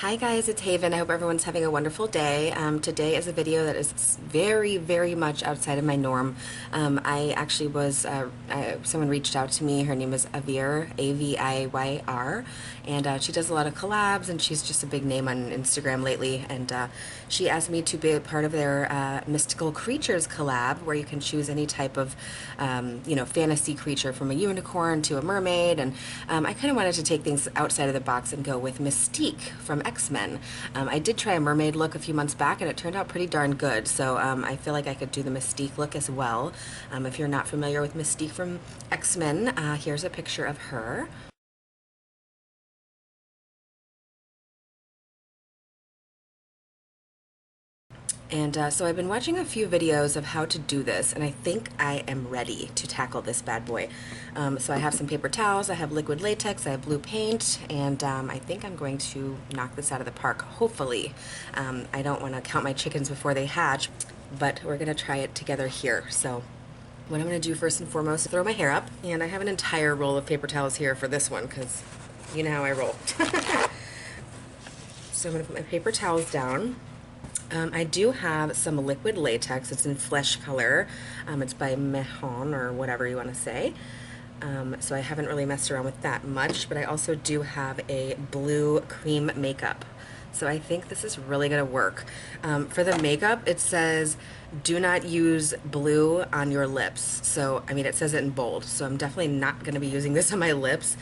Hi guys, it's Haven. I hope everyone's having a wonderful day. Today is a video that is very, very much outside of my norm. I actually was, someone reached out to me. Her name is Aviyr, A-V-I-Y-R, and she does a lot of collabs, and she's just a big name on Instagram lately. And she asked me to be a part of their Mystical Creatures collab, where you can choose any type of, fantasy creature, from a unicorn to a mermaid. And I kind of wanted to take things outside of the box and go with Mystique from X-Men. I did try a mermaid look a few months back and it turned out pretty darn good, so I feel like I could do the Mystique look as well. If you're not familiar with Mystique from X-Men, here's a picture of her. And so I've been watching a few videos of how to do this, and I think I am ready to tackle this bad boy. So I have some paper towels, I have liquid latex, I have blue paint, and I think I'm going to knock this out of the park, hopefully. I don't want to count my chickens before they hatch, but we're going to try it together here. So what I'm going to do first and foremost is throw my hair up, and I have an entire roll of paper towels here for this one, because you know how I roll. So I'm going to put my paper towels down. I do have some liquid latex. It's in flesh color. It's by Mahon, or whatever you want to say. So I haven't really messed around with that much, but I also do have a blue cream makeup. So I think this is really going to work. For the makeup, it says, do not use blue on your lips. So, I mean, it says it in bold, so I'm definitely not going to be using this on my lips.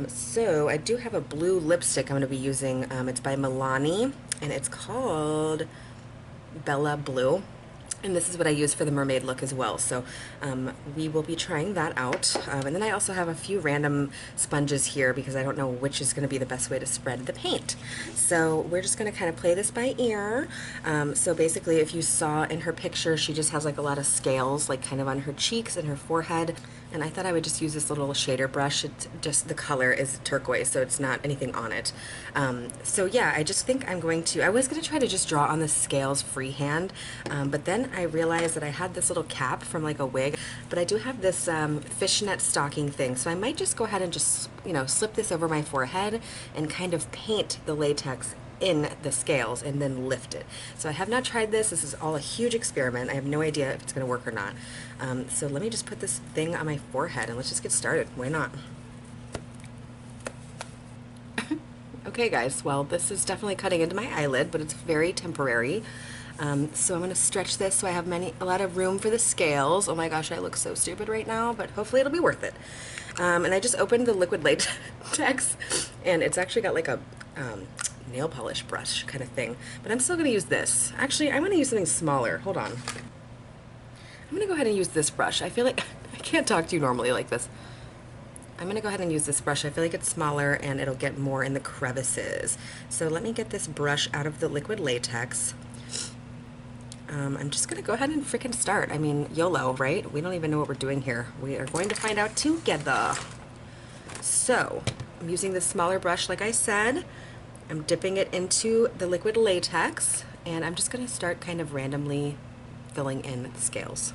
So I do have a blue lipstick I'm going to be using. It's by Milani, and it's called Bella Blue. And this is what I use for the mermaid look as well. So we will be trying that out. And then I also have a few random sponges here because I don't know which is going to be the best way to spread the paint. So we're just going to kind of play this by ear. So basically, if you saw in her picture, she just has like a lot of scales, like kind of on her cheeks and her forehead. And I thought I would just use this little shader brush. It's just, the color is turquoise, so it's not anything on it. So yeah, I just think I'm going to, I was going to try to just draw on the scales freehand, but then I realized that I had this little cap from like a wig, but I do have this fishnet stocking thing, so I might just go ahead and just, slip this over my forehead and kind of paint the latex in the scales and then lift it. So I have not tried this. This is all a huge experiment. I have no idea if it's going to work or not. So let me just put this thing on my forehead and let's just get started. Why not? Okay guys, well, this is definitely cutting into my eyelid, but it's very temporary. So I'm going to stretch this so I have a lot of room for the scales. Oh my gosh, I look so stupid right now, but hopefully it'll be worth it. And I just opened the liquid latex, and it's actually got like a nail polish brush kind of thing, but I'm still going to use this. Actually, I'm going to use something smaller. Hold on. I'm going to go ahead and use this brush. I feel like I can't talk to you normally like this. I'm going to go ahead and use this brush. I feel like it's smaller and it'll get more in the crevices. So let me get this brush out of the liquid latex. I'm just going to go ahead and freaking start. I mean, YOLO, right? We don't even know what we're doing here. We are going to find out together. So I'm using this smaller brush like I said. I'm dipping it into the liquid latex, and I'm just going to start kind of randomly filling in the scales.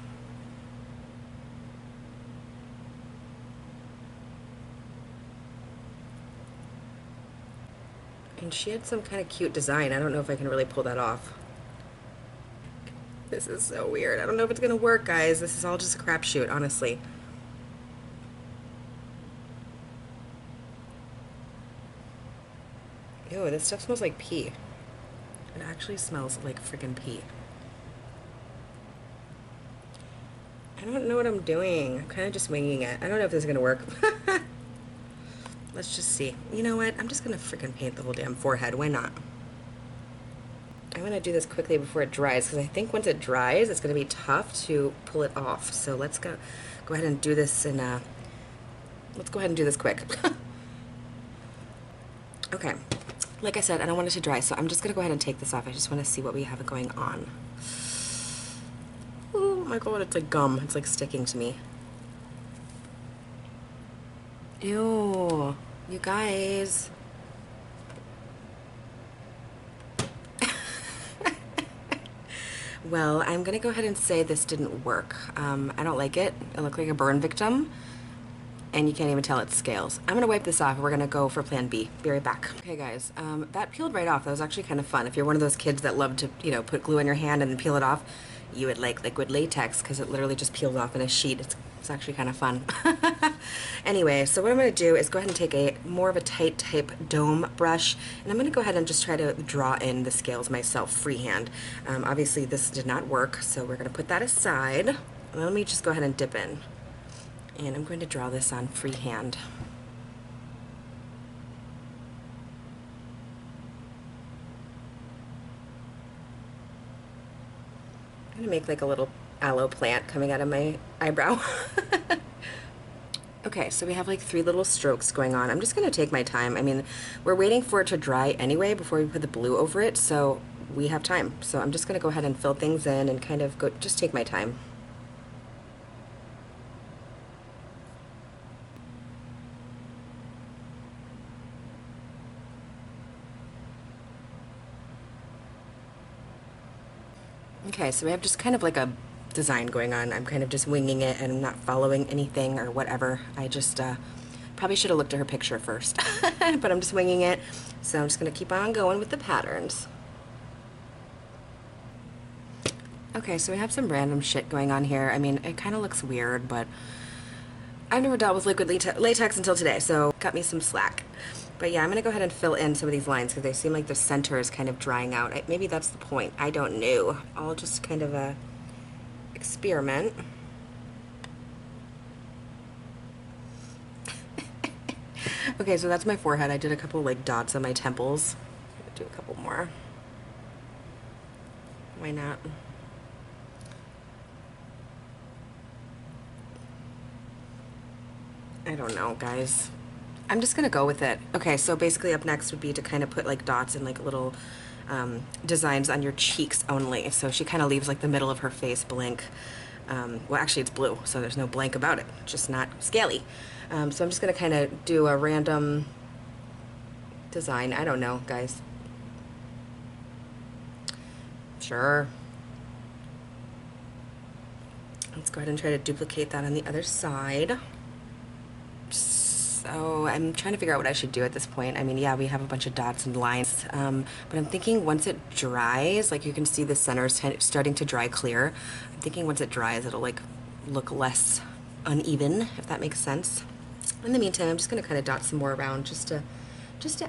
And she had some kind of cute design. I don't know if I can really pull that off. This is so weird. I don't know if it's going to work, guys. This is all just a crapshoot, honestly. Ew, this stuff smells like pee. It actually smells like freaking pee. I don't know what I'm doing. I'm kind of just winging it. I don't know if this is going to work. Let's just see. You know what? I'm just going to freaking paint the whole damn forehead. Why not? I'm going to do this quickly before it dries, because I think once it dries, it's going to be tough to pull it off. So let's go ahead and do this in let's go ahead and do this quick. Okay. Like I said, I don't want it to dry, so I'm just going to go ahead and take this off. I just want to see what we have going on. Oh my god, it's like gum. It's like sticking to me. Ew. You guys. Well, I'm going to go ahead and say this didn't work. I don't like it. I look like a burn victim. and you can't even tell it's scales. I'm gonna wipe this off. We're gonna go for plan B. Be right back. Okay guys, that peeled right off. That was actually kind of fun. If you're one of those kids that love to, you know, put glue on your hand and then peel it off, you would like liquid latex because it literally just peels off in a sheet. It's actually kind of fun. Anyway, so what I'm going to do is go ahead and take a more of a tight type dome brush, and I'm going to go ahead and just try to draw in the scales myself freehand. Obviously this did not work, so we're going to put that aside. Let me just go ahead and dip in, and I'm going to draw this on freehand. I'm going to make like a little aloe plant coming out of my eyebrow. Okay, so we have like 3 little strokes going on. I'm just going to take my time. I mean, we're waiting for it to dry anyway before we put the blue over it, so we have time. So I'm just going to go ahead and fill things in and kind of just take my time. Okay, so we have just kind of like a design going on. I'm kind of just winging it and I'm not following anything or whatever. I just probably should have looked at her picture first, but I'm just winging it. So I'm just going to keep on going with the patterns. Okay, so we have some random shit going on here. I mean, it kind of looks weird, but I've never dealt with liquid latex until today, so cut me some slack. But yeah, I'm going to go ahead and fill in some of these lines because they seem like the center is kind of drying out. Maybe that's the point. I don't know. I'll just kind of experiment. Okay, so that's my forehead. I did a couple like dots on my temples. Do a couple more. Why not? I don't know, guys. I'm just gonna go with it. Okay, so basically up next would be to kind of put like dots and like little designs on your cheeks only. So she kind of leaves like the middle of her face blank. Well, actually it's blue, so there's no blank about it, just not scaly. So I'm just gonna kind of do a random design. I don't know, guys. Sure. Let's go ahead and try to duplicate that on the other side. So I'm trying to figure out what I should do at this point. I mean, yeah, we have a bunch of dots and lines, but I'm thinking once it dries, like you can see the center is starting to dry clear. I'm thinking once it dries, it'll like look less uneven, if that makes sense. In the meantime, I'm just gonna kind of dot some more around just to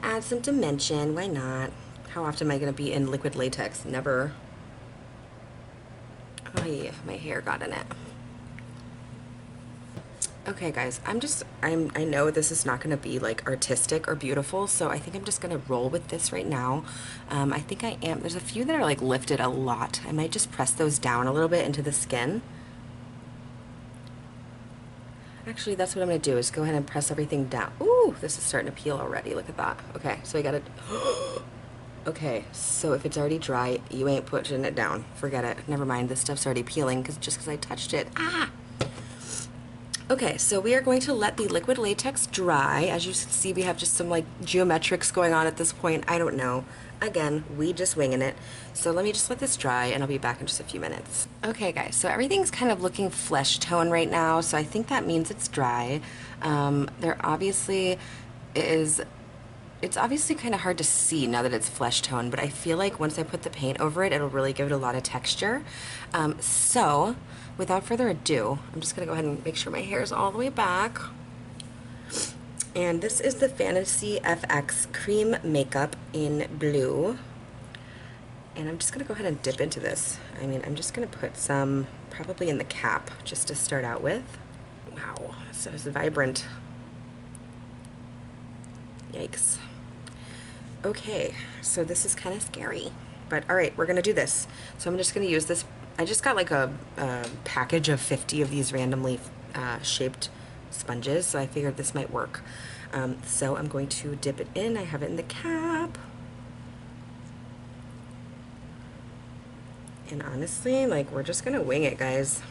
add some dimension. Why not? How often am I gonna be in liquid latex? Never. Oh yeah, my hair got in it. Okay guys, I know this is not going to be like artistic or beautiful, so I think I'm just going to roll with this right now. I think I am. There's a few that are like lifted a lot. I might just press those down a little bit into the skin. Actually, that's what I'm going to do is go ahead and press everything down. Ooh, this is starting to peel already. Look at that. Okay, so I got to... Okay, so if it's already dry, you ain't putting it down. Forget it. Never mind, this stuff's already peeling just because I touched it. Ah! Okay, so we are going to let the liquid latex dry. As you see, we have just some like geometrics going on at this point. I don't know. Again, we just winging it. So let me just let this dry and I'll be back in just a few minutes. Okay guys, so everything's kind of looking flesh tone right now, so I think that means it's dry. There obviously is... It's obviously kind of hard to see now that it's flesh tone, but I feel like once I put the paint over it, it'll really give it a lot of texture. So, without further ado, I'm just going to go ahead and make sure my hair is all the way back. And this is the Fantasy FX Cream Makeup in blue. And I'm just going to go ahead and dip into this. I mean, I'm just going to put some probably in the cap just to start out with. Wow, so it's vibrant. Yikes. Okay, so this is kind of scary, but all right, we're gonna do this. So I'm just gonna use this. I just got like a package of 50 of these randomly shaped sponges, so I figured this might work. So I'm going to dip it in. I have it in the cap. And honestly, like, we're just gonna wing it, guys.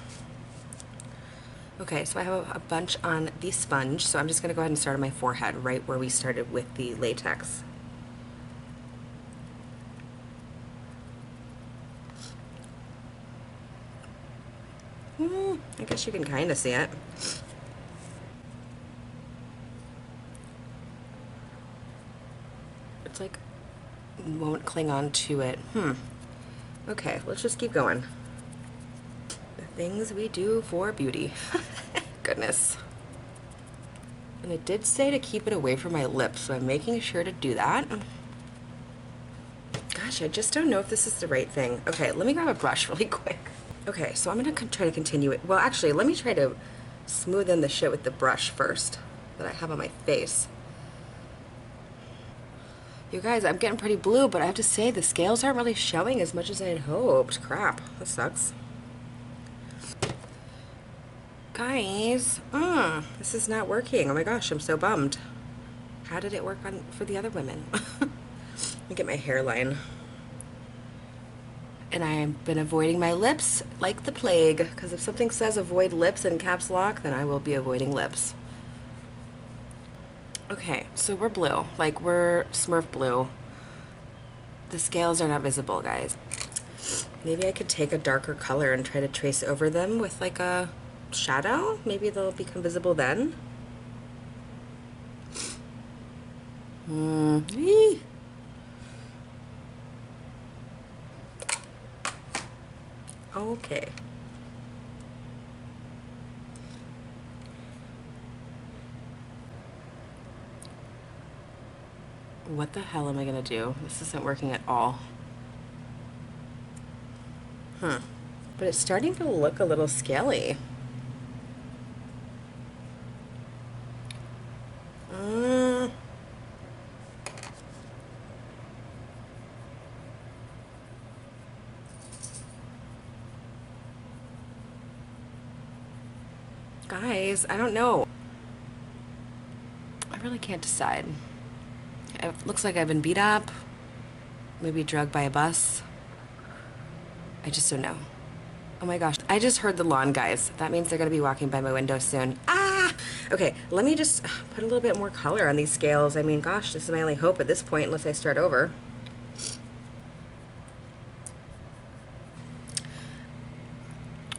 Okay, so I have a bunch on the sponge, so I'm just going to go ahead and start on my forehead, right where we started with the latex. I guess you can kind of see it. It's like won't cling on to it. Okay, let's just keep going. The things we do for beauty. Goodness. And it did say to keep it away from my lips, so I'm making sure to do that. Gosh, I just don't know if this is the right thing. Okay, let me grab a brush really quick. Okay, so I'm gonna try to continue it. Well, actually, let me try to smooth in the shit with the brush first that I have on my face. You guys, I'm getting pretty blue, but I have to say the scales aren't really showing as much as I had hoped. Crap, that sucks. Guys, this is not working. Oh my gosh, I'm so bummed. How did it work on for the other women? Let me get my hairline. And I've been avoiding my lips like the plague, because if something says avoid lips in caps lock, then I will be avoiding lips. Okay, so we're blue, like we're Smurf blue. The scales are not visible, guys. Maybe I could take a darker color and try to trace over them with like a shadow. Maybe they'll become visible then. Okay. What the hell am I gonna do? This isn't working at all. But it's starting to look a little scaly. Guys, I don't know. I really can't decide. It looks like I've been beat up, maybe drugged by a bus. I just don't know. Oh my gosh, I just heard the lawn guys. That means they're gonna be walking by my window soon. Ah! Okay, let me just put a little bit more color on these scales. I mean, gosh, this is my only hope at this point unless I start over.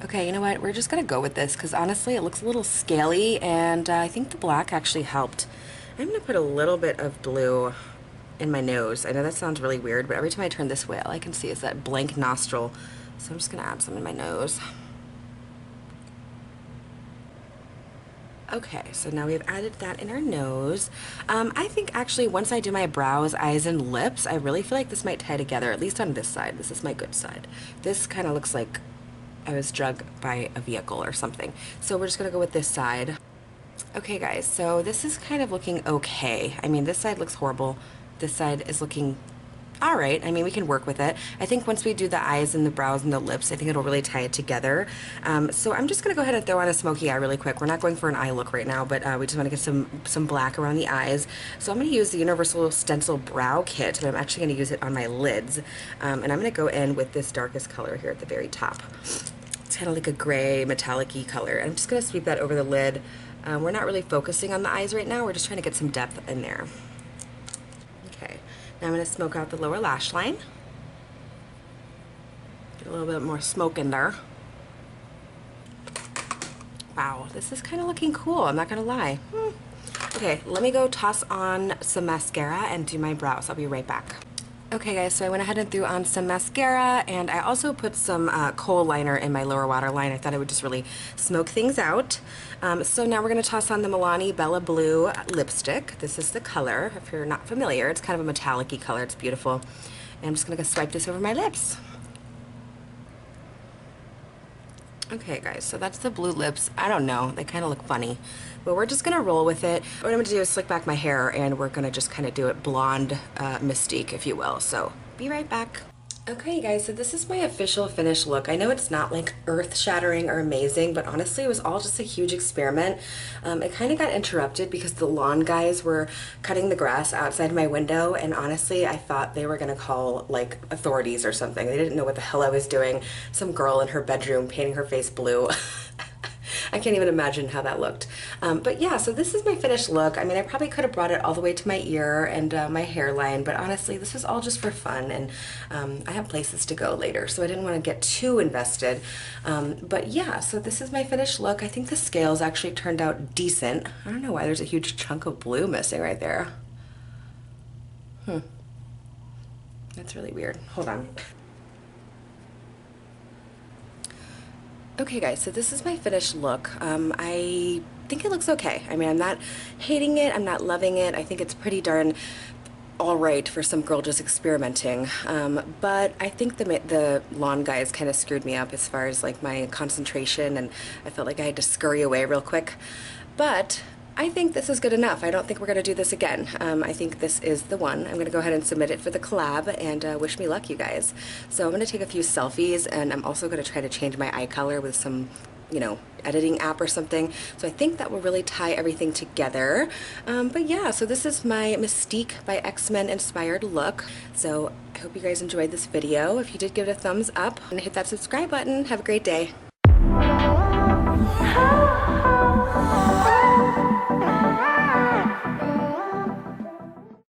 Okay, you know what? We're just gonna go with this because honestly it looks a little scaly and I think the black actually helped. I'm gonna put a little bit of blue in my nose. I know that sounds really weird, but every time I turn this way all I can see is that blank nostril. So I'm just gonna add some in my nose. Okay, so now we've added that in our nose. I think actually once I do my brows, eyes, and lips, I really feel like this might tie together, at least on this side. This is my good side. This kind of looks like I was drugged by a vehicle or something. So we're just gonna go with this side. Okay guys, so this is kind of looking okay. I mean, this side looks horrible. This side is looking all right. I mean, we can work with it. I think once we do the eyes and the brows and the lips, I think it'll really tie it together. So I'm just gonna go ahead and throw on a smoky eye really quick. We're not going for an eye look right now, but we just wanna get some black around the eyes. So I'm gonna use the Universal Stencil Brow Kit, but I'm actually gonna use it on my lids. And I'm gonna go in with this darkest color here at the very top. It's kind of like a gray metallic-y color. I'm just gonna sweep that over the lid. We're not really focusing on the eyes right now. We're just trying to get some depth in there. Okay, now I'm gonna smoke out the lower lash line. Get a little bit more smoke in there. Wow, this is kind of looking cool, I'm not gonna lie. Okay, let me go toss on some mascara and do my brows. I'll be right back. Okay guys, so I went ahead and threw on some mascara and I also put some kohl liner in my lower waterline. I thought it would just really smoke things out. So now we're going to toss on the Milani Bella Blue lipstick. This is the color. If you're not familiar, it's kind of a metallic-y color. It's beautiful. And I'm just going to swipe this over my lips. Okay guys, so that's the blue lips. I don't know, they kind of look funny, but we're just gonna roll with it. What I'm gonna do is slick back my hair and we're gonna just kind of do it blonde mystique, if you will. So be right back. Okay guys, so this is my official finished look. I know it's not like earth-shattering or amazing, but honestly it was all just a huge experiment. It kind of got interrupted because the lawn guys were cutting the grass outside my window, and honestly I thought they were gonna call like authorities or something. They didn't know what the hell I was doing. Some girl in her bedroom painting her face blue. I can't even imagine how that looked. But yeah, so this is my finished look. I mean, I probably could have brought it all the way to my ear and my hairline, but honestly, this is all just for fun, and I have places to go later, so I didn't want to get too invested. But yeah, so this is my finished look. I think the scales actually turned out decent. I don't know why there's a huge chunk of blue missing right there. That's really weird. Hold on. Okay guys, so this is my finished look. I think it looks okay. I mean, I'm not hating it, I'm not loving it. I think it's pretty darn alright for some girl just experimenting. But I think the lawn guys kind of screwed me up as far as like my concentration, and I felt like I had to scurry away real quick. But I think this is good enough. I don't think we're going to do this again. I think this is the one. I'm going to go ahead and submit it for the collab, and wish me luck, you guys. So I'm going to take a few selfies, and I'm also going to try to change my eye color with some, you know, editing app or something. So I think that will really tie everything together. But yeah, so this is my Mystique by X-Men inspired look. So I hope you guys enjoyed this video. If you did, give it a thumbs up and hit that subscribe button. Have a great day.